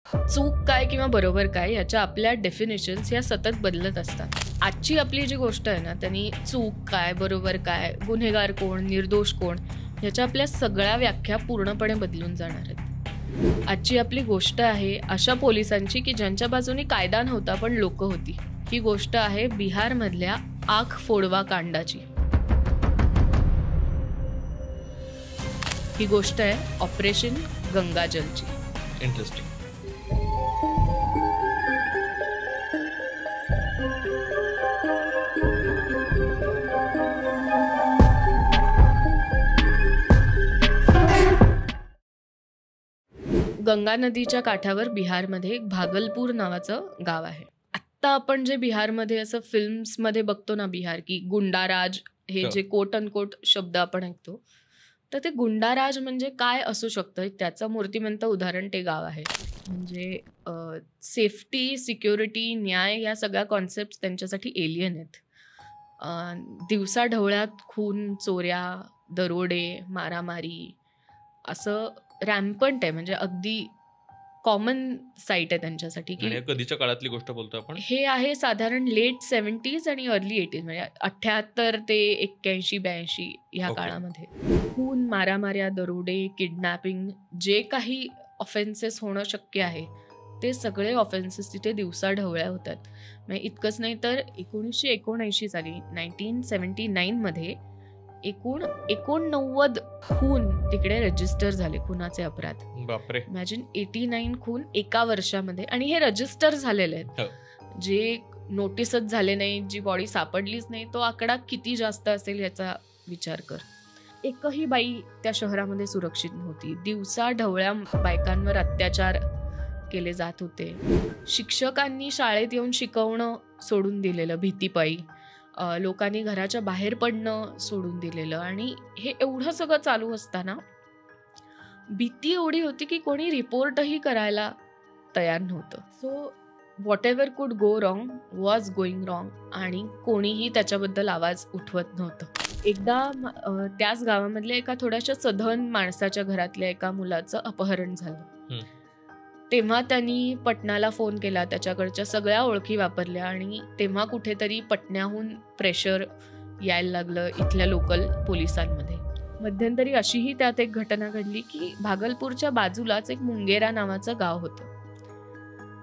चूक काय किंवा बरोबर काय याच्या आपल्या डेफिनेशन्स या सतत बदलत असतात. आजची आपली जी गोष्ट आहे ना, त्यांनी चूक काय, बरोबर काय, गुन्हेगार कोण, निर्दोष कोण याच्या आपल्या सगळ्या व्याख्या पूर्णपणे बदलून जाणार आहेत. आजची आपली गोष्ट आहे अशा पोलिसांची की ज्यांच्या बाजूनी कायदा नव्हता पण लोक होती. ही गोष्ट आहे बिहारमधल्या आख फोडवा कांडाची. ही गोष्ट आहे ऑपरेशन गंगाजलची. इंटरेस्टिंग. गंगा नदीच्या काठावर बिहारमध्ये एक भागलपूर नावाचं गाव आहे. आत्ता आपण जे बिहारमध्ये असं फिल्म्समध्ये बघतो ना, बिहार की गुंडाराज हे जे कोट अनकोट शब्द आपण ऐकतो, तर ते गुंडाराज म्हणजे काय असू शकतं त्याचं मूर्तिमंत उदाहरण ते गाव आहे. म्हणजे सेफ्टी, सिक्युरिटी, न्याय या सगळ्या कॉन्सेप्ट त्यांच्यासाठी एलियन आहेत. दिवसा ढवळ्यात खून, चोऱ्या, दरोडे, मारामारी असं रॅम्पंट आहे. म्हणजे अगदी कॉमन साईट आहे त्यांच्यासाठी. की कधीच्या काळातली गोष्ट बोलतो आपण? हे आहे साधारण लेट 70s आणि अर्ली 80s, म्हणजे 78 ते 81-82 ह्या काळामध्ये. खून, मारामाऱ्या, दरोडे, किडनॅपिंग, जे काही ऑफेन्सेस होणं शक्य आहे ते सगळे ऑफेन्सेस तिथे दिवसा ढवळ्या होतात. म्हणजे इतकंच नाही तर 1979 साली 1979 मध्ये एकूण 89 खून तिकडे रजिस्टर झाले, खुनाचे अपराध. बापरे. इमॅजिन 89 खून एका वर्षामध्ये. आणि हे रजिस्टर झालेले आहेत, जे नोटीसच झाले नाही, जी बॉडी सापडलीच नाही. तो आकडा किती जास्त असेल याचा विचार कर. एकही बाई त्या शहरामध्ये सुरक्षित नव्हती. दिवसा ढवळ्या बायकांवर अत्याचार केले जात होते. शिक्षकांनी शाळेत येऊन शिकवणं सोडून दिलेलं भीतीपायी. लोकांनी घराच्या बाहेर पडणं सोडून दिलेलं. आणि हे एवढं सगळं चालू असताना भीती एवढी होती की कोणी रिपोर्टही करायला तयार नव्हतं. So what ever could go wrong was going wrong, आणि कोणीही त्याच्याबद्दल आवाज उठवत नव्हतं. एकदा त्याच गावामधल्या एका थोड्याशा सधन माणसाच्या घरातल्या एका मुलाचं अपहरण झालं. तेव्हा त्यांनी पटनाला फोन केला, त्याच्याकडच्या सगळ्या ओळखी वापरल्या, आणि तेव्हा कुठेतरी पटण्याहून प्रेशर यायला लागलं इथल्या लोकल पोलिसांमध्ये. मध्यंतरी अशीही त्यात एक घटना घडली की भागलपूरच्या बाजूलाच एक मुंगेरा नावाचं गाव होतं.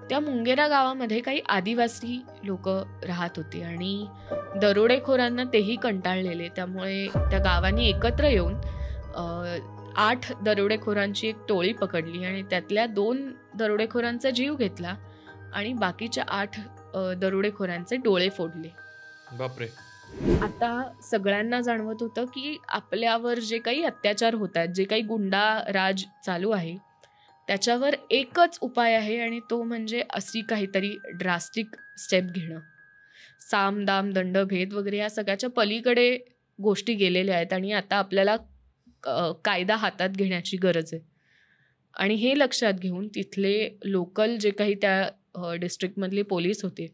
त्या मुंगेरा गावामध्ये काही आदिवासी लोक राहत होते आणि दरोडेखोरांना तेही कंटाळलेले. त्यामुळे त्या गावाने एकत्र येऊन 8 दरोडेखोरांची एक टोळी पकडली आणि त्यातल्या 2 दरोडेखोरांचा जीव घेतला आणि बाकीच्या 8 दरोडेखोरांचे डोळे फोडले. बापरे. आता सगळ्यांना जाणवत होतं की आपल्यावर जे काही अत्याचार होत आहेत, जे काही गुंडा राज चालू आहे, त्याच्यावर एकच उपाय आहे आणि तो म्हणजे अशी काहीतरी ड्रास्टिक स्टेप घेणं. साम दाम दंड भेद वगैरे या सगळ्याच्या पलीकडे गोष्टी गेलेल्या आहेत आणि आता आपल्याला कायदा हातात घेण्याची गरज आहे. आणि हे लक्षात घेऊन तिथले लोकल जे काही त्या डिस्ट्रिक्टमधले पोलीस होते,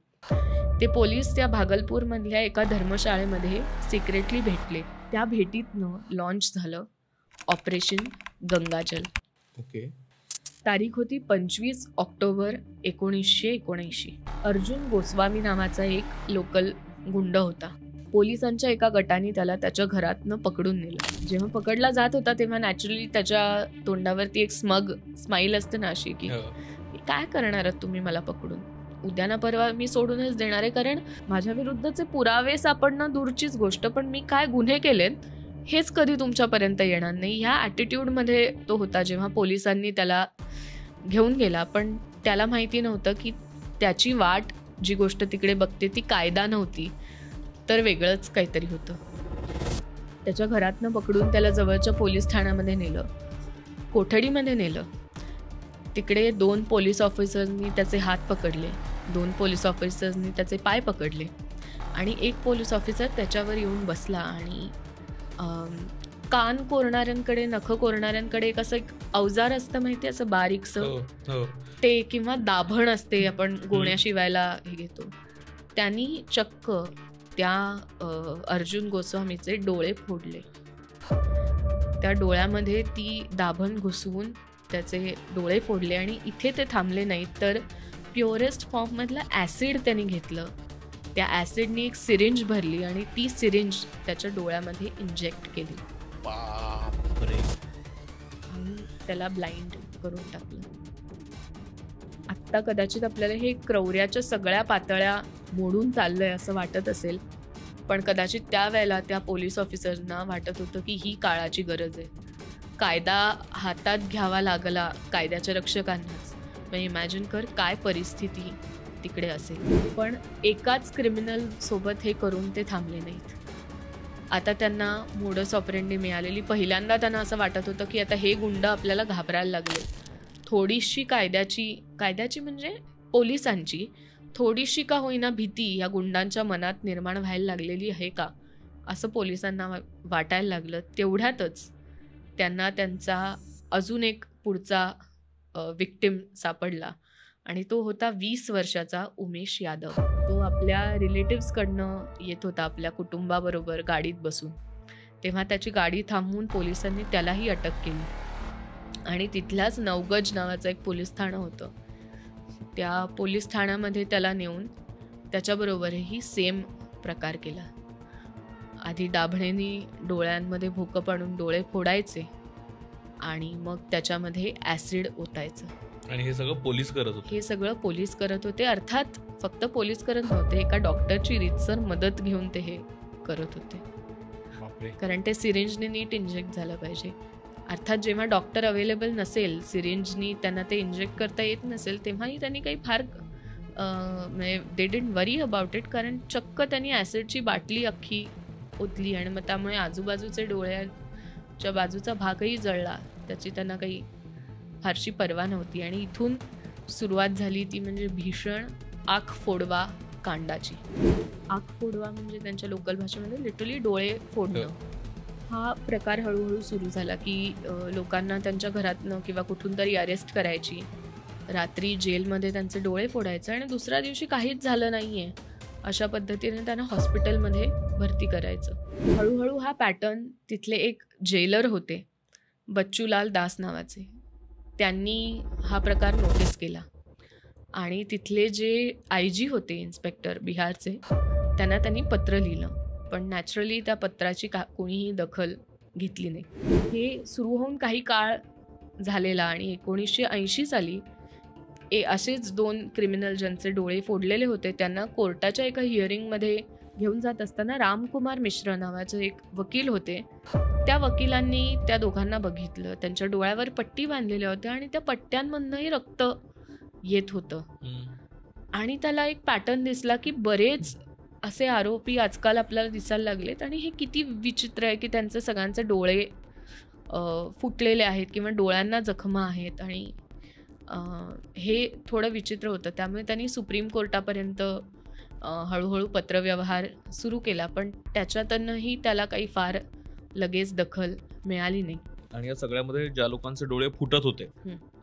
ते पोलीस त्या भागलपूरमधल्या एका धर्मशाळेमध्ये सिक्रेटली भेटले. त्या भेटीतनं लॉन्च झालं ऑपरेशन गंगाजल. ओके. तारीख होती 25 ऑक्टोबर 1979. अर्जुन गोस्वामी नावाचा एक लोकल गुंड होता. पोलिसांच्या एका गटाने त्याला त्याच्या घरातनं पकडून नेलं. जेव्हा पकडला जात होता तेव्हा नॅचरली त्याच्या तोंडावरती एक स्मग स्माईल असते ना, अशी की काय करणार आहात तुम्ही मला पकडून, उद्या ना परवा मी सोडूनच देणार आहे, कारण माझ्या विरुद्धचे पुरावे सापडणं दूरचीच गोष्ट, पण मी काय गुन्हे केलेत हेच कधी तुमच्यापर्यंत येणार नाही. ह्या ॲटिट्यूडमध्ये तो होता जेव्हा पोलिसांनी त्याला घेऊन गेला. पण त्याला माहिती नव्हतं की त्याची वाट, जी गोष्ट तिकडे बघते ती कायदा नव्हती तर वेगळंच काहीतरी होतं. त्याच्या घरातनं पकडून त्याला जवळच्या पोलीस ठाण्यामध्ये नेलं, कोठडीमध्ये नेलं. तिकडे 2 पोलीस ऑफिसर्सनी त्याचे हात पकडले, 2 पोलीस ऑफिसर्सनी त्याचे पाय पकडले आणि एक पोलीस ऑफिसर त्याच्यावर येऊन बसला आणि कान कोरणाऱ्यांकडे, नखं कोरणाऱ्यांकडे एक असं एक अवजार असतं माहिती, असं बारीकसं ते, किंवा दाभण असते आपण गोण्या शिवायला हे घेतो. त्यांनी चक्क त्या अर्जुन गोस्वामीचे डोळे फोडले. त्या डोळ्यामध्ये ती दाभण घुसवून त्याचे डोळे फोडले आणि इथे ते थांबले नाहीत तर प्युरेस्ट फॉर्ममधलं ॲसिड त्यांनी घेतलं. त्या ॲसिडनी एक सिरिंज भरली आणि ती सिरिंज त्याच्या डोळ्यामध्ये इंजेक्ट केली आणि त्याला ब्लाइंड करून टाकलं. आत्ता कदाचित आपल्याला हे क्रौर्याच्या सगळ्या पातळ्या मोडून चाललंय असं वाटत असेल, पण कदाचित त्यावेळेला त्या पोलीस ऑफिसरना वाटत होतं की ही काळाची गरज आहे. कायदा हातात घ्यावा लागला कायद्याच्या रक्षकांनाच. मग इमॅजिन कर काय परिस्थिती तिकडे असेल. पण एकाच क्रिमिनल सोबत हे करून ते थांबले नाहीत. आता त्यांना मोडस ऑपरेंडी मिळालेली. पहिल्यांदा त्यांना असं वाटत होतं की आता हे गुंड आपल्याला घाबरायला लागले. थोडीशी कायद्याची म्हणजे पोलिसांची थोडीशी का होईना भीती या गुंडांच्या मनात निर्माण व्हायला लागलेली आहे का असं पोलिसांना वाटायला लागलं. तेवढ्यातच त्यांना त्यांचा अजून एक पुढचा विक्टिम सापडला आणि तो होता 20 वर्षाचा उमेश यादव. तो आपल्या रिलेटिव्सकडनं येत होता आपल्या कुटुंबाबरोबर गाडीत बसून. तेव्हा त्याची गाडी थांबवून पोलिसांनी त्यालाही अटक केली आणि तिथल्याच नवगज नावाचं एक पोलीस ठाणं होतं. त्या पोलीस ठाण्यामध्ये त्याला नेऊन त्याच्याबरोबरही सेम प्रकार केला. आधी दाभणेनी डोळ्यांमध्ये भोकं पाडून डोळे फोडायचे आणि मग त्याच्यामध्ये ॲसिड ओतायचं. आणि हे सगळं पोलीस करत होते. हे सगळं पोलीस करत होते. अर्थात फक्त पोलीस करत नव्हते, एका डॉक्टरची रीतसर मदत घेऊन ते हे करत होते. कारण ते सिरिंजने नीट इंजेक्ट झालं पाहिजे. अर्थात जेव्हा डॉक्टर अवेलेबल नसेल, सिरिंजनी त्यांना ते इंजेक्ट करता येत नसेल, तेव्हाही त्यांनी काही फार म्हणजे they didn't worry about it. कारण चक्क त्यांनी ॲसिडची बाटली अख्खी ओतली आणि मग त्यामुळे आजूबाजूचे डोळ्याच्या बाजूचा भागही जळला. त्याची त्यांना काही फारशी पर्वा नव्हती. आणि इथून सुरुवात झाली ती म्हणजे भीषण आख फोडवा कांडाची. आख फोडवा म्हणजे त्यांच्या लोकल भाषेमध्ये लिटरली डोळे फोडणं. हा प्रकार हळूहळू सुरू झाला की लोकांना त्यांच्या घरातनं किंवा कुठून तरी अरेस्ट करायची, रात्री जेलमध्ये त्यांचे डोळे फोडायचे आणि दुसऱ्या दिवशी काहीच झालं नाही आहे अशा पद्धतीने त्यांना हॉस्पिटलमध्ये भरती करायचं. हळूहळू हा पॅटर्न तिथले एक जेलर होते बच्चूलाल दास नावाचे, त्यांनी हा प्रकार नोटीस केला आणि तिथले जे IG होते इन्स्पेक्टर बिहारचे, त्यांनी पत्र लिहिलं. पण नॅचरली त्या पत्राची कोणीही दखल घेतली नाही. हे सुरू होऊन काही काळ झालेला आणि 1980 साली असेच 2 क्रिमिनल ज्यांचे डोळे फोडलेले होते त्यांना कोर्टाच्या एका हिअरिंगमध्ये घेऊन जात असताना रामकुमार मिश्र नावाचे एक वकील होते. त्या वकिलांनी त्या दोघांना बघितलं. त्यांच्या डोळ्यावर पट्टी बांधलेल्या होत्या आणि त्या पट्ट्यांमधनंही रक्त येत होतं. आणि त्याला एक पॅटर्न दिसला की बरेच असे आरोपी आजकाल आपल्याला दिसायला लागलेत आणि हे किती विचित्र आहे की त्यांचे सगळ्यांचे डोळे फुटलेले आहेत किंवा डोळ्यांना जखमा आहेत. आणि हे थोडं विचित्र होतं. त्यामुळे त्यांनी सुप्रीम कोर्टापर्यंत हळूहळू पत्रव्यवहार सुरू केला. पण त्याच्यातनंही त्याला काही फार लगेच दखल मिळाली नाही. आणि या सगळ्यामध्ये ज्या लोकांचे डोळे फुटत होते,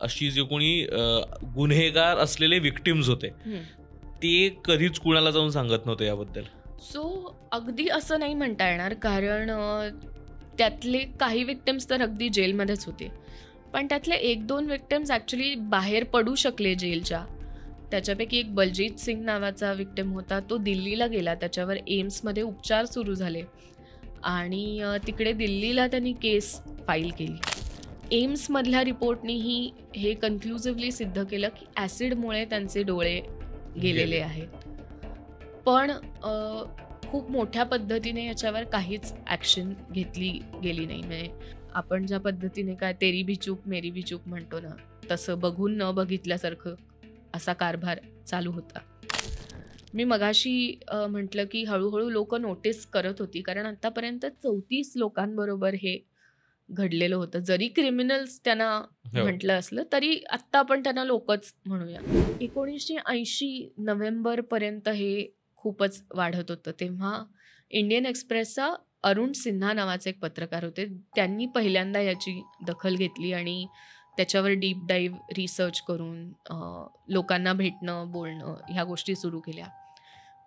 अशी जे कोणी गुन्हेगार असलेले विक्टिम्स होते, ते कधीच कुणाला जाऊन सांगत नव्हते याबद्दल. सो अगदी असं नाही म्हणता येणार, कारण त्यातले काही विक्टिम्स तर अगदी जेलमध्येच होते. पण त्यातले 1-2 विक्टिम्स ॲक्च्युली बाहेर पडू शकले जेलच्या. त्याच्यापैकी एक बलजीत सिंग नावाचा विक्टिम होता. तो दिल्लीला गेला. त्याच्यावर एम्समध्ये उपचार सुरू झाले आणि तिकडे दिल्लीला त्यांनी केस फाईल केली. एम्समधल्या रिपोर्टनीही हे कन्क्लुझिव्हली सिद्ध केलं की ॲसिडमुळे त्यांचे डोळे गेलेले आहेत. पण खूप मोठ्या पद्धतीने याच्यावर काहीच ॲक्शन घेतली गेली नाही. म्हणजे आपण ज्या पद्धतीने काय तेरी भी चूक मेरी भी चूक म्हणतो ना, तसं बघून न बघितल्यासारखं असा कारभार चालू होता. मी मगाशी म्हटलं की हळूहळू लोक नोटीस करत होती, कारण आतापर्यंत 34 लोकांबरोबर हे घडलेलं होतं. जरी क्रिमिनल्स त्यांना म्हटलं असलं तरी आत्ता आपण त्यांना लोकच म्हणूया. 1980 नोव्हेंबरपर्यंत हे खूपच वाढत होतं. तेव्हा इंडियन एक्सप्रेसचा अरुण सिन्हा नावाचे एक पत्रकार होते. त्यांनी पहिल्यांदा याची दखल घेतली आणि त्याच्यावर डीप डाईव्ह रिसर्च करून लोकांना भेटणं, बोलणं ह्या गोष्टी सुरू केल्या.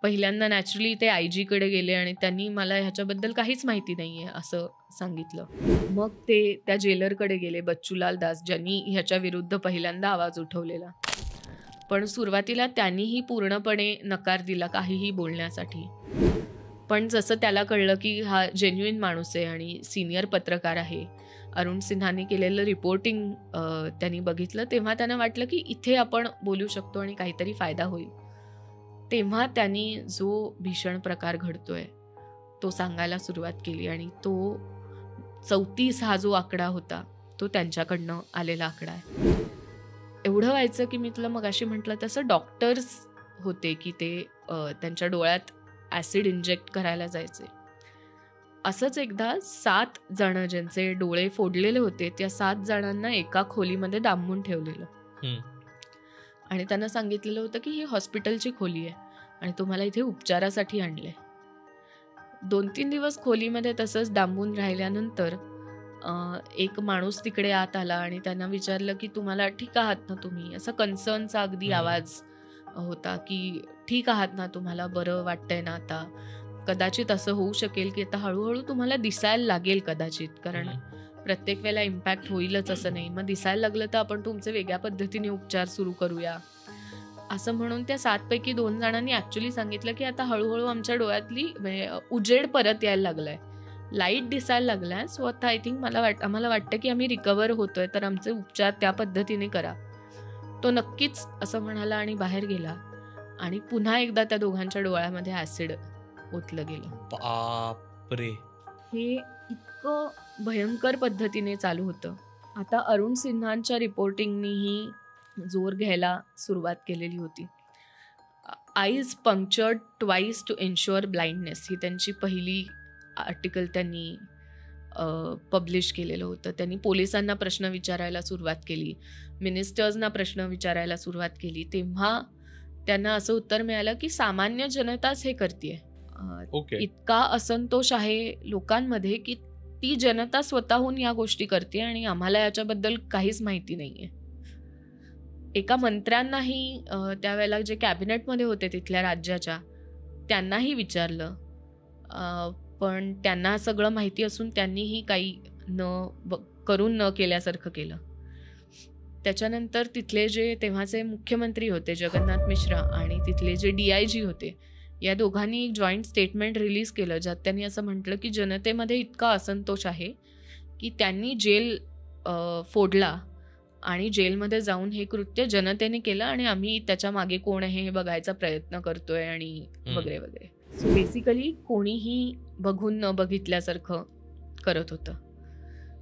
पहिल्यांदा नॅचरली ते IG कडे गेले आणि त्यांनी मला ह्याच्याबद्दल काहीच माहिती नाहीये असं सांगितलं. मग ते त्या जेलरकडे गेले, बच्चूलाल दास, ज्यांनी ह्याच्या विरुद्ध पहिल्यांदा आवाज उठवलेला. पण सुरुवातीला त्यांनीही पूर्णपणे नकार दिला काहीही बोलण्यासाठी. पण जसं त्याला कळलं की हा जेन्युइन माणूस आहे आणि सिनियर पत्रकार आहे, अरुण सिन्हाने केलेलं रिपोर्टिंग त्यांनी बघितलं, तेव्हा त्यांना वाटलं की इथे आपण बोलू शकतो आणि काहीतरी फायदा होईल. तेव्हा त्यांनी जो भीषण प्रकार घडतोय तो सांगायला सुरुवात केली आणि तो 34 हा जो आकडा होता तो त्यांच्याकडनं आलेला आकडा आहे. एवढं व्हायचं की मी तुला मगाशी म्हटलं तसं डॉक्टर्स होते की ते त्यांच्या डोळ्यात ॲसिड इंजेक्ट करायला जायचे. असंच एकदा 7 जण ज्यांचे डोळे फोडलेले होते त्या 7 जणांना एका खोलीमध्ये डांबून ठेवलेलं आणि त्यांना सांगितलेलं होतं की ही हॉस्पिटलची खोली आहे आणि तुम्हाला इथे उपचारासाठी आणले. 2-3 दिवस खोलीमध्ये तसंच डांबून राहिल्यानंतर एक माणूस तिकडे आत आला आणि त्यांना विचारलं की तुम्हाला ठीक आहात ना तुम्ही, असा कन्सर्नचा अगदी आवाज होता की ठीक आहात ना, तुम्हाला बरं वाटतंय ना आता. कदाचित असं होऊ शकेल की आता हळूहळू तुम्हाला दिसायला लागेल कदाचित, कारण प्रत्येक वेळेला इम्पॅक्ट होईलच असं नाही, मग दिसायला लागलं तर आपण तुमचे वेगळ्या पद्धतीने उपचार सुरू करूया असं म्हणून त्या 7 पैकी 2 जणांनी ॲक्च्युली सांगितलं की आता हळूहळू आमच्या डोळ्यातली उजेड परत यायला लागलाय, लाईट दिसायला लागलाय, सो आता आय थिंक आम्हाला वाटतं की आम्ही रिकवर होतोय, तर आमचे उपचार त्या पद्धतीने करा. तो नक्कीच असं म्हणाला आणि बाहेर गेला आणि पुन्हा एकदा त्या दोघांच्या डोळ्यामध्ये ॲसिड ओतलं गेलं. बापरे, हे इतकं भयंकर पद्धतीने चालू होतं. आता अरुण सिन्हांच्या रिपोर्टिंगनीही जोर घ्यायला सुरुवात केलेली होती. Eyes punctured twice to ensure blindness ही त्यांची पहिली आर्टिकल त्यांनी पब्लिश केलेलं होतं. त्यांनी पोलिसांना प्रश्न विचारायला सुरुवात केली, मिनिस्टर्सना प्रश्न विचारायला सुरुवात केली. तेव्हा त्यांना असं उत्तर मिळालं की सामान्य जनताच हे करतेय. इतका असंतोष आहे लोकांमध्ये की ती जनता स्वतःहून या गोष्टी करते आणि आम्हाला याच्याबद्दल काहीच माहिती नाहीये. एका मंत्र्यांनाही त्यावेळेला जे कॅबिनेटमध्ये होते तिथल्या राज्याच्या त्यांनाही विचारलं, पण त्यांना सगळं माहिती असून त्यांनीही काही करून न केल्यासारखं केलं. त्याच्यानंतर तिथले जे तेव्हाचे मुख्यमंत्री होते जगन्नाथ मिश्रा आणि तिथले जे DIG होते, या दोघांनी एक जॉईंट स्टेटमेंट रिलीज केलं, ज्यात त्यांनी असं म्हटलं की जनतेमध्ये इतका असंतोष आहे की त्यांनी जेल फोडला आणि जेलमध्ये जाऊन हे कृत्य जनतेने केलं आणि आम्ही त्याच्या मागे कोण आहे हे बघायचा प्रयत्न करतोय आणि वगैरे वगैरे. सो बेसिकली कोणीही बघून न बघितल्यासारखं करत होतं.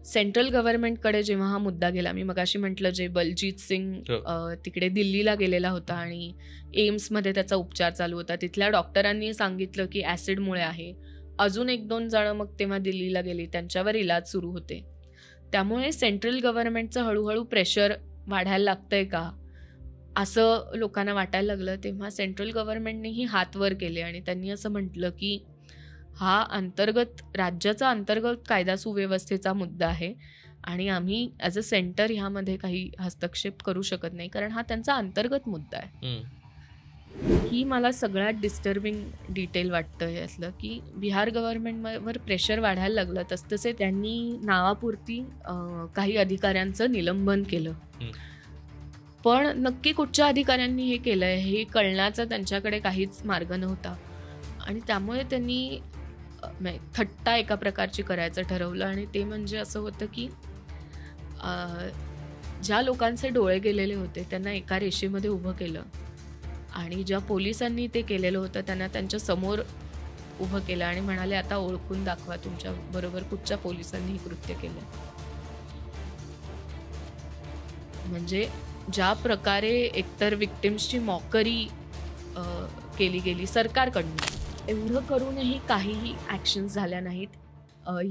सेंट्रल गव्हर्नमेंटकडे जेव्हा हा मुद्दा गेला, मी मगाशी म्हटलं जे बलजीत सिंग तिकडे दिल्लीला गेलेला होता आणि एम्समध्ये त्याचा उपचार चालू होता, तिथल्या डॉक्टरांनी सांगितलं की ॲसिडमुळे आहे. अजून 1-2 जण मग तेव्हा दिल्लीला गेली, त्यांच्यावर इलाज सुरू होते. त्यामुळे सेंट्रल गव्हर्नमेंटचं हळूहळू प्रेशर वाढायला लागतंय का असं लोकांना वाटायला लागलं. तेव्हा सेंट्रल गव्हर्नमेंटनेही हात वर केले आणि त्यांनी असं म्हटलं की हा राज्याचा अंतर्गत कायदा सुव्यवस्थेचा मुद्दा आहे आणि आम्ही ॲज अ सेंटर ह्यामध्ये काही हस्तक्षेप करू शकत नाही, कारण हा त्यांचा अंतर्गत मुद्दा आहे. ही मला सगळ्यात डिस्टर्बिंग डिटेल वाटतं हे असलं की बिहार गव्हर्नमेंटवर प्रेशर वाढायला लागलं तसतसे त्यांनी नावापुरती काही अधिकाऱ्यांचं निलंबन केलं. पण नक्की कुठच्या अधिकाऱ्यांनी हे केलंय हे कळण्याचा त्यांच्याकडे काहीच मार्ग नव्हता आणि त्यामुळे त्यांनी थट्टा एका प्रकारची करायचं ठरवलं आणि ते म्हणजे असं होतं की ज्या लोकांचे डोळे गेलेले होते त्यांना एका रेषेमध्ये उभं केलं आणि ज्या पोलिसांनी ते केलेलं होतं त्यांना त्यांच्या समोर उभं केलं आणि म्हणाले आता ओळखून दाखवा तुमच्या बरोबर कुठच्या पोलिसांनी कृत्य केलं. म्हणजे ज्या प्रकारे एकतर विक्टिम्सची मॉकरी केली गेली सरकारकडनं, एवढं करूनही काहीही ॲक्शन्स झाल्या नाहीत.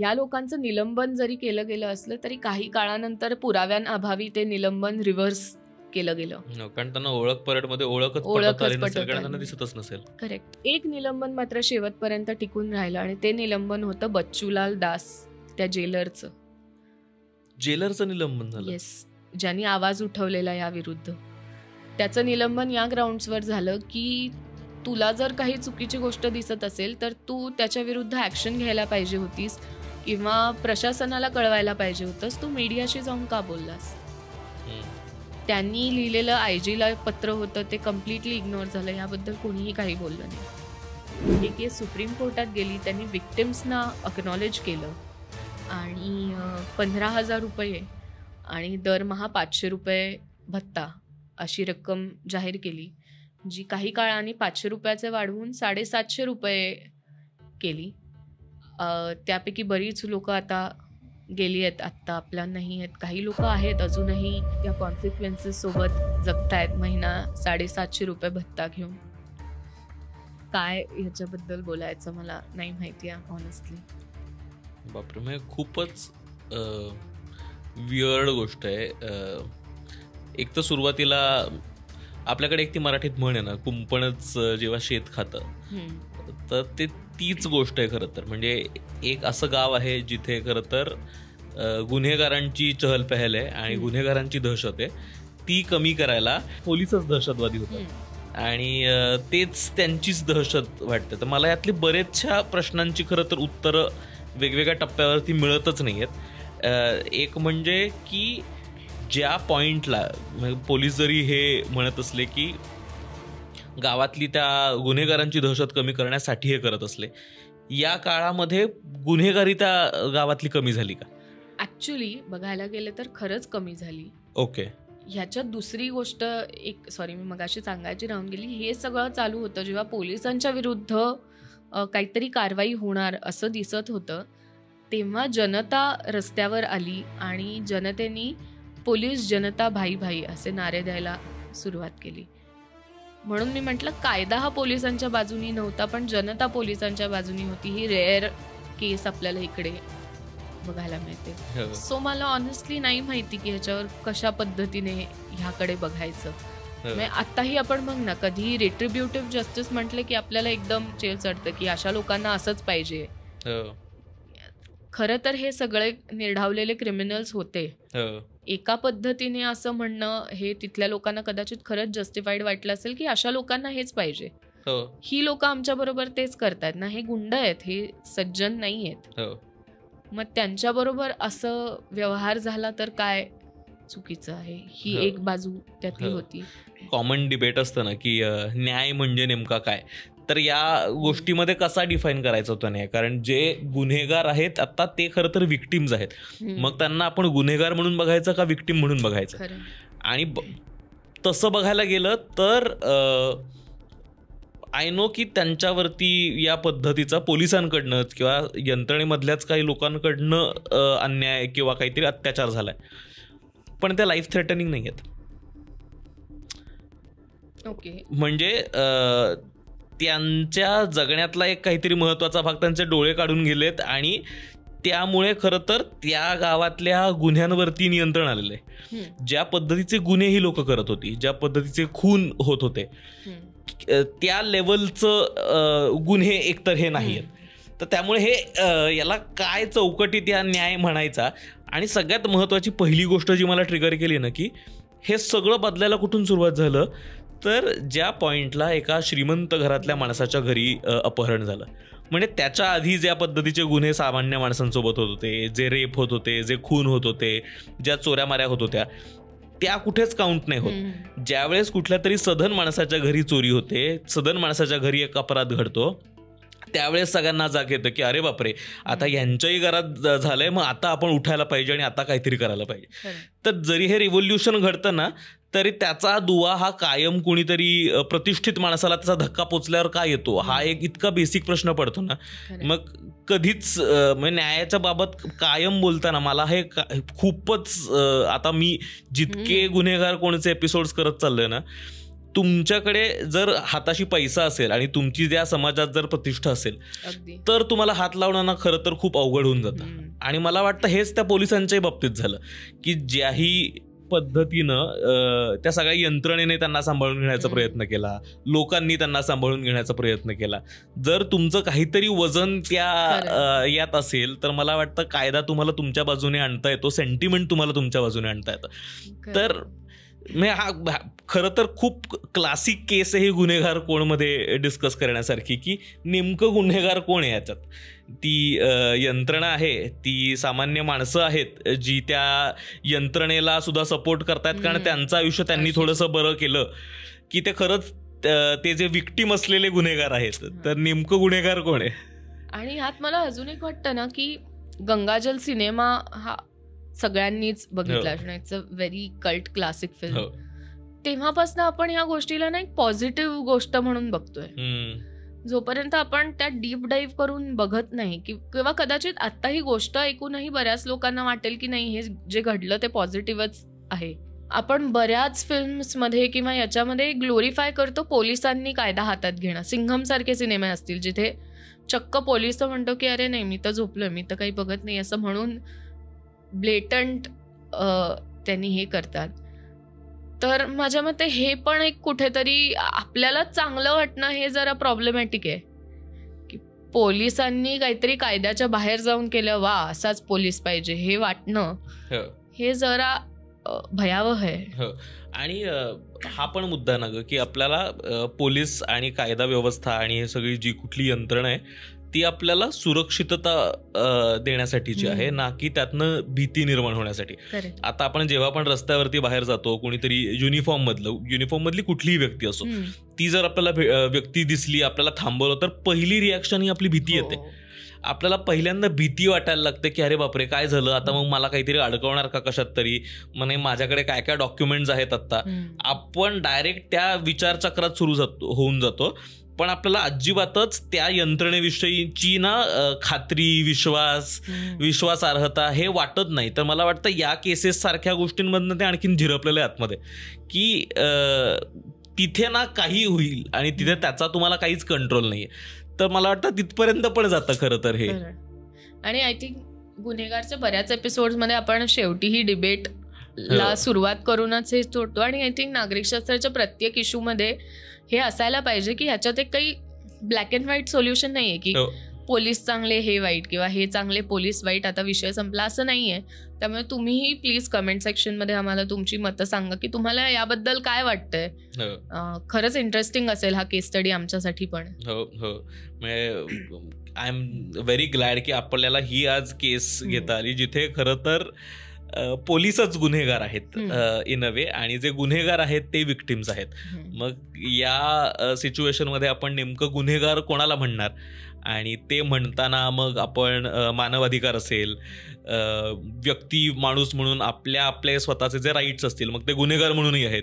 या लोकांचं निलंबन जरी केलं गेलं असलं तरी काही काळानंतर पुराव्यांअभावी ते निलंबन रिव्हर्स केलं गेलं, कारण त्यांना ओळख परेडमध्ये ओळखच दिसतच नसेल. करेक्ट. एक निलंबन मात्र शेवटपर्यंत टिकून राहिलं आणि ते निलंबन होतं बच्चूलाल दास त्या जेलरचं. निलंबन झालं? येस, ज्यांनी आवाज उठवलेला या विरुद्ध. त्याचं निलंबन या ग्राउंड्सवर झालं की तुला जर काही चुकीची गोष्ट दिसत असेल तर तू त्याच्या विरुद्ध ॲक्शन घ्यायला पाहिजे होतीस किंवा प्रशासनाला कळवायला पाहिजे होतंस, तू मीडियाशी जाऊन का बोललास? त्यांनी लिहिलेलं IG ला पत्र होतं ते कम्प्लिटली इग्नोर झालं, याबद्दल कोणीही काही बोललं नाही. ही केस सुप्रीम कोर्टात गेली, त्यांनी विक्टिम्सना अक्नॉलेज केलं आणि 15,000 रुपये आणि दरमहा 500 रुपये भत्ता अशी रक्कम जाहीर केली, जी काही काळाने 500 रुपयाचे वाढवून 750 रुपये केली. त्यापैकी बरीच लोक आता गेली आहेत, आत्ता आपल्या नाही आहेत. काही लोक आहेत अजूनही या कॉन्सिक्वेन्सेस सोबत जगतायत, महिना 750 रुपये भत्ता घेऊन. काय ह्याच्याबद्दल बोलायचं मला नाही माहिती आहे ऑनेस्टली. बापरे, म्हणजे खूपच वियर्ड गोष्ट आहे. एक तर सुरुवातीला आपल्याकडे एक ती मराठीत म्हण आहे ना, कुंपणच जेव्हा शेत खातं, तर ते तीच गोष्ट आहे खरं तर. म्हणजे एक असं गाव आहे जिथे खरं तर गुन्हेगारांची चहलपहल आहे आणि गुन्हेगारांची दहशत आहे, ती कमी करायला पोलीसच दहशतवादी होतात आणि तेच त्यांचीच दहशत वाटते. तर मला यातली बरेचशा प्रश्नांची खरं तर उत्तरं वेगवेगळ्या टप्प्यावरती मिळतच नाही आहेत. एक म्हणजे की ज्या पॉईंटला पोलीस जरी हे म्हणत असले की गावातली त्या गुन्हेगारांची दहशत कमी करण्यासाठी हे करत असले, या काळामध्ये गुन्हेगारी त्या गावातली कमी झाली का? ॲक्च्युली बघायला गेलं तर खरंच कमी झाली. ओके. ह्याच्यात दुसरी गोष्ट मी मगाशी सांगायची राहून गेली. हे सगळं चालू होतं जेव्हा पोलिसांच्या विरुद्ध काहीतरी कारवाई होणार असं दिसत होतं, तेव्हा जनता रस्त्यावर आली आणि जनतेने पोलीस जनता भाई भाई असे नारे द्यायला सुरुवात केली. म्हणून मी म्हटलं, कायदा हा पोलिसांच्या बाजूनी नव्हता पण जनता पोलिसांच्या बाजूनी होती. ही रेअर केस आपल्याला इकडे बघायला मिळते. सो मला ऑनेस्टली नाही माहिती की ह्याच्यावर कशा पद्धतीने ह्याकडे बघायचं. म्हणजे आत्ताही आपण बघ ना, कधी रिट्रिब्युटिव्ह जस्टिस म्हटलं की आपल्याला एकदम चेल चढतं की अशा लोकांना असंच पाहिजे. खरं तर हे सगळे निर्ढावलेले क्रिमिनल्स होते. एका पद्धतीने असं म्हणणं हे तिथल्या लोकांना कदाचित खरंच जस्टिफाईड वाटलं असेल की अशा लोकांना हेच पाहिजे. ही लोक आमच्या बरोबर तेच करतायत ना, हे गुंड आहेत, हे सज्जन नाही आहेत. मग त्यांच्याबरोबर असं व्यवहार झाला तर काय चुकीचं आहे? ही एक बाजू त्यातली होती. कॉमन डिबेट असतं ना की न्याय म्हणजे नेमका काय, तर या गोष्टीमध्ये कसा डिफाईन करायचा होता न्याय? कारण जे गुन्हेगार आहेत आता ते खरं तर विक्टिम्स आहेत, मग त्यांना आपण गुन्हेगार म्हणून बघायचं का विक्टिम म्हणून बघायचं? आणि तसं बघायला गेलं तर आय नो की त्यांच्यावरती या पद्धतीचा पोलिसांकडनं किंवा यंत्रणेमधल्याच काही लोकांकडनं अन्याय किंवा काहीतरी अत्याचार झालाय, पण त्या लाईफ थ्रेटनिंग नाही आहेत. ओके. म्हणजे त्यांच्या जगण्यातला एक काहीतरी महत्त्वाचा भाग त्यांचे डोळे काढून गेलेत आणि त्यामुळे खरं तर त्या गावातल्या गुन्ह्यांवरती नियंत्रण आलेलं आहे. ज्या पद्धतीचे गुन्हे ही लोक करत होती, ज्या पद्धतीचे खून होत होते, त्या लेवलचं गुन्हे एकतर हे नाही आहेत. तर त्यामुळे हे याला काय चौकटीत या न्याय म्हणायचा? आणि सगळ्यात महत्त्वाची पहिली गोष्ट जी मला ट्रिगर केली ना, की हे सगळं बदलायला कुठून सुरुवात झालं, तर ज्या पॉईंटला एका श्रीमंत घरातल्या माणसाच्या घरी अपहरण झालं. म्हणजे त्याच्या आधी ज्या पद्धतीचे गुन्हे सामान्य माणसांसोबत होत होते, जे रेप होत होते, जे खून होत होते, ज्या चोऱ्या माऱ्या होत होत्या, त्या कुठेच काउंट नाही होत. ज्यावेळेस कुठल्या तरी सधन माणसाच्या घरी चोरी होते, सधन माणसाच्या घरी एक अपराध घडतो, त्यावेळेस सगळ्यांना जाग येतं की अरे बापरे, आता यांच्याही घरात झालंय, मग आता आपण उठायला पाहिजे आणि आता काहीतरी करायला पाहिजे. तर जरी हे रिव्होल्युशन घडतं ना, तरी त्याचा दुवा हा कायम कोणीतरी प्रतिष्ठित माणसाला त्याचा धक्का पोचल्यावर का येतो, हा एक इतका बेसिक प्रश्न पडतो ना. मग कधीच म्हणजे न्यायाच्या बाबत कायम बोलताना मला हे खूपच, आता मी जितके गुन्हेगार कोणाचे एपिसोड्स करत चाललोय ना, तुमच्याकडे जर हाताशी पैसा असेल आणि तुमची त्या समाजात जर प्रतिष्ठा असेल तर तुम्हाला हात लावणं खरं तर खूप अवघड होऊन जातं. आणि मला वाटतं हेच त्या पोलिसांच्याही बाबतीत झालं की ज्याही पद्धतीनं त्या सगळ्या यंत्रणेने त्यांना सांभाळून घेण्याचा प्रयत्न केला, लोकांनी त्यांना सांभाळून घेण्याचा प्रयत्न केला. जर तुमचं काहीतरी वजन त्या यात असेल तर मला वाटतं कायदा तुम्हाला तुमच्या बाजूने आणता येतो, सेंटिमेंट तुम्हाला तुमच्या बाजूने आणता येतं. तर हा खरं तर खूप क्लासिक केस आहे ही गुन्हेगार कोणमध्ये डिस्कस करण्यासारखी, की नेमकं गुन्हेगार कोण आहे याच्यात. ती यंत्रणा आहे, ती सामान्य माणसं आहेत जी त्या यंत्रणेला सुद्धा सपोर्ट करतात कारण त्यांचं आयुष्य त्यांनी थोडंसं बरं केलं, की ते खरंच ते जे विक्टीम असलेले गुन्हेगार आहेत. तर नेमकं गुन्हेगार कोण आहे. आणि ह्यात मला अजून एक वाटतं ना, की गंगाजल सिनेमा हा सगळ्यांनीच बघितला असणार. It's a very cult classic film. तेव्हापासून आपण ह्या गोष्टीला ना एक पॉझिटिव्ह गोष्ट म्हणून बघतोय. जोपर्यंत आपण त्या डीप डाईव्ह करून बघत नाही, किंवा कदाचित आता ही गोष्ट ऐकूनही बऱ्याच लोकांना वाटेल की नाही, हे जे घडलं ते पॉझिटिव्हच आहे. आपण बऱ्याच फिल्म्समध्ये किंवा याच्यामध्ये ग्लोरीफाय करतो पोलिसांनी कायदा हातात घेणं. सिंघम सारखे सिनेमे असतील जिथे चक्क पोलीस म्हणतो की अरे नाही, मी तर झोपलोय, मी तर काही बघत नाही, असं म्हणून ब्लेटंट त्यांनी हे करतात. तर माझ्या मते हे पण एक कुठेतरी आपल्याला चांगलं वाटणं हे जरा प्रॉब्लेमॅटिक आहे, की पोलिसांनी काहीतरी कायद्याच्या बाहेर जाऊन केलं, वा असाच पोलीस पाहिजे, हे वाटणं हे जरा भयावह आहे. आणि हा पण मुद्दा ना ग, की आपल्याला पोलीस आणि कायदा व्यवस्था आणि हे सगळी जी कुठली यंत्रणा आहे ती आपल्याला सुरक्षितता देण्यासाठीची आहे, ना की त्यातनं भीती निर्माण होण्यासाठी. आता आपण जेव्हा पण रस्त्यावरती बाहेर जातो, कोणीतरी युनिफॉर्म मधली कुठलीही व्यक्ती असो, ती जर आपल्याला व्यक्ती दिसली, आपल्याला थांबवलं, तर पहिली रिॲक्शन ही आपली भीती येते. आपल्याला पहिल्यांदा भीती वाटायला लागते की अरे बापरे काय झालं आता, मग मला काहीतरी अडकवणार का कशात तरी, म्हणे माझ्याकडे काय काय डॉक्युमेंट्स आहेत आता. आपण डायरेक्ट त्या विचारचक्रात होऊन जातो. पण आपल्याला अजिबातच त्या यंत्रणेविषयीची ना खात्री, विश्वासार्हता हे वाटत नाही. तर मला वाटतं या केसेस सारख्या गोष्टींमधनं ते आणखीन झिरपलेले आतमध्ये, की तिथे ना काही होईल आणि तिथे त्याचा तुम्हाला काहीच कंट्रोल नाहीये. तर मला वाटतं तिथपर्यंत पण जातं खरं तर हे. आणि आय थिंक गुन्हेगारच्या बऱ्याच एपिसोड्समध्ये आपण शेवटी ही डिबेटला सुरुवात करूनच हे सोडतो. आणि आय थिंक नागरिक शास्त्राच्या प्रत्येक इश्यूमध्ये हे असायला पाहिजे की ह्याच्यात एक काही ब्लॅक अँड व्हाईट सोल्युशन नाहीये, की पोलीस चांगले हे वाईट किंवा हे चांगले पोलीस वाईट, आता विषय संपला, असं नाहीये. त्यामुळे तुम्हीही प्लीज कमेंट सेक्शनमध्ये आम्हाला तुमची मतं सांगा की तुम्हाला याबद्दल काय वाटतंय. खरंच इंटरेस्टिंग असेल हा केस स्टडी आमच्यासाठी पण. आय एम व्हेरी ग्लॅड की आपल्याला ही आज केस घेता आली जिथे खरं तर पोलीसच गुन्हेगार आहेत इन अ वे, आणि जे गुन्हेगार आहेत ते विक्टिम्स आहेत. मग या सिच्युएशनमध्ये आपण नेमकं गुन्हेगार कोणाला म्हणणार, आणि ते म्हणताना मग आपण मानवाधिकार असेल, व्यक्ती माणूस म्हणून आपले स्वतःचे जे राईट्स असतील, मग ते गुन्हेगार म्हणूनही आहेत,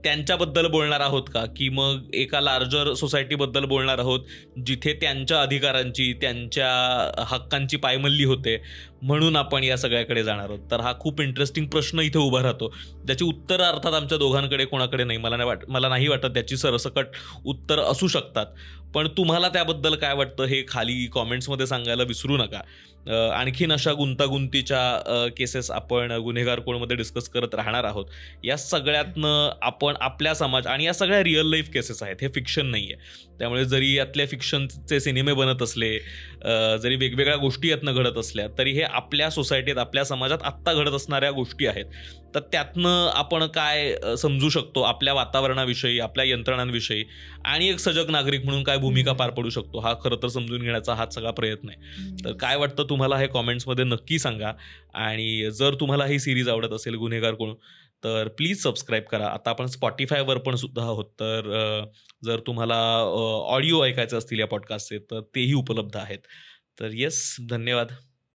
त्यांच्याबद्दल बोलणार आहोत का, की मग एका लार्जर सोसायटीबद्दल बोलणार आहोत जिथे त्यांच्या अधिकारांची, त्यांच्या हक्कांची पायमल्ली होते म्हणून आपण या सगळ्याकडे जाणार आहोत. तर हा खूप इंटरेस्टिंग प्रश्न इथे उभा राहतो, ज्याची उत्तरं अर्थात आमच्या दोघांकडे कोणाकडे नाही. मला नाही वाटत त्याची सरसकट उत्तर असू शकतात. पण तुम्हाला त्याबद्दल काय वाटतं हे खाली कॉमेंट्समध्ये सांगायला विसरू नका. आणखीन अशा गुंतागुंतीच्या केसेस आपण गुन्हेगार कोणमध्ये डिस्कस करत राहणार आहोत. या सगळ्यातनं आपण आपल्या समाज, आणि या सगळ्या रिअल लाईफ केसेस आहेत, हे फिक्शन नाही आहे. त्यामुळे जरी यातल्या फिक्शनचे सिनेमे बनत असले, जरी वेगवेगळ्या गोष्टी यातनं घडत असल्या, तरी हे आपल्या सोसायटीत, आपल्या समाजात आत्ता घडत असणाऱ्या गोष्टी आहेत. तर त्यातनं आपण काय समजू शकतो आपल्या वातावरणाविषयी, आपल्या यंत्रणांविषयी, आणि एक सजग नागरिक म्हणून काय भूमिका पार पडू शकतो, हा खरं तर समजून घेण्याचा हा सगळा प्रयत्न आहे. तर काय वाटतं तुम्हाला हे कॉमेंट्समध्ये नक्की सांगा. आणि जर तुम्हाला ही सिरीज आवडत असेल गुन्हेगार कोण, तर प्लीज सबस्क्राईब करा. आता आपण स्पॉटिफायवर पण सुद्धा आहोत, तर जर तुम्हाला ऑडिओ ऐकायचे असतील या पॉडकास्टचे तर तेही उपलब्ध आहेत. तर येस, धन्यवाद.